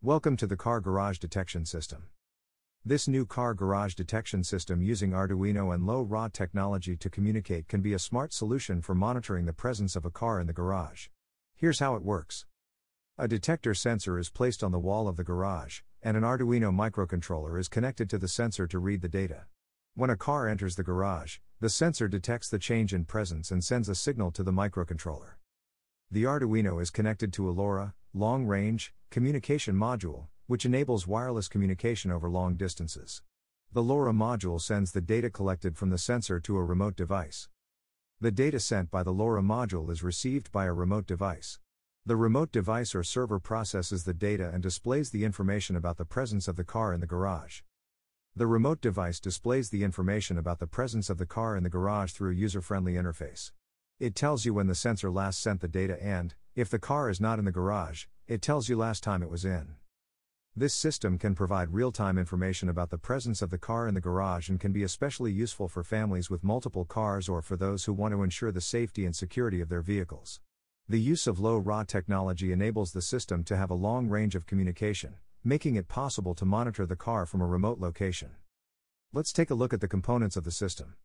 Welcome to the car garage detection system. This new car garage detection system using Arduino and LoRa technology to communicate can be a smart solution for monitoring the presence of a car in the garage. Here's how it works. A detector sensor is placed on the wall of the garage, and an Arduino microcontroller is connected to the sensor to read the data. When a car enters the garage, the sensor detects the change in presence and sends a signal to the microcontroller. The Arduino is connected to a LoRa, long-range, communication module, which enables wireless communication over long distances. The LoRa module sends the data collected from the sensor to a remote device. The data sent by the LoRa module is received by a remote device. The remote device or server processes the data and displays the information about the presence of the car in the garage. The remote device displays the information about the presence of the car in the garage through a user-friendly interface. It tells you when the sensor last sent the data and, if the car is not in the garage, it tells you last time it was in. This system can provide real-time information about the presence of the car in the garage and can be especially useful for families with multiple cars or for those who want to ensure the safety and security of their vehicles. The use of LoRa technology enables the system to have a long range of communication, making it possible to monitor the car from a remote location. Let's take a look at the components of the system.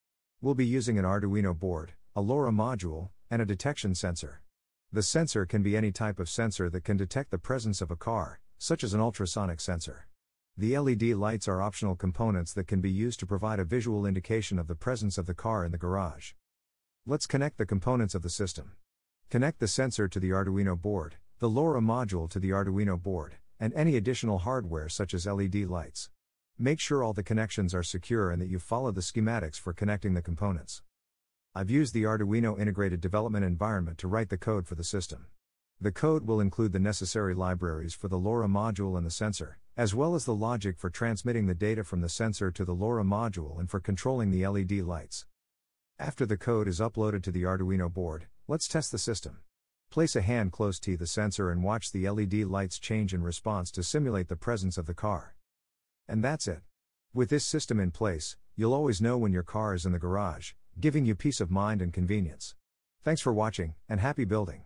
We'll be using an Arduino board, a LoRa module, and a detection sensor. The sensor can be any type of sensor that can detect the presence of a car, such as an ultrasonic sensor. The LED lights are optional components that can be used to provide a visual indication of the presence of the car in the garage. Let's connect the components of the system. Connect the sensor to the Arduino board, the LoRa module to the Arduino board, and any additional hardware such as LED lights. Make sure all the connections are secure and that you follow the schematics for connecting the components. I've used the Arduino integrated development environment to write the code for the system. The code will include the necessary libraries for the LoRa module and the sensor, as well as the logic for transmitting the data from the sensor to the LoRa module and for controlling the LED lights. After the code is uploaded to the Arduino board, let's test the system. Place a hand close to the sensor and watch the LED lights change in response to simulate the presence of the car. And that's it. With this system in place, you'll always know when your car is in the garage, giving you peace of mind and convenience. Thanks for watching, and happy building.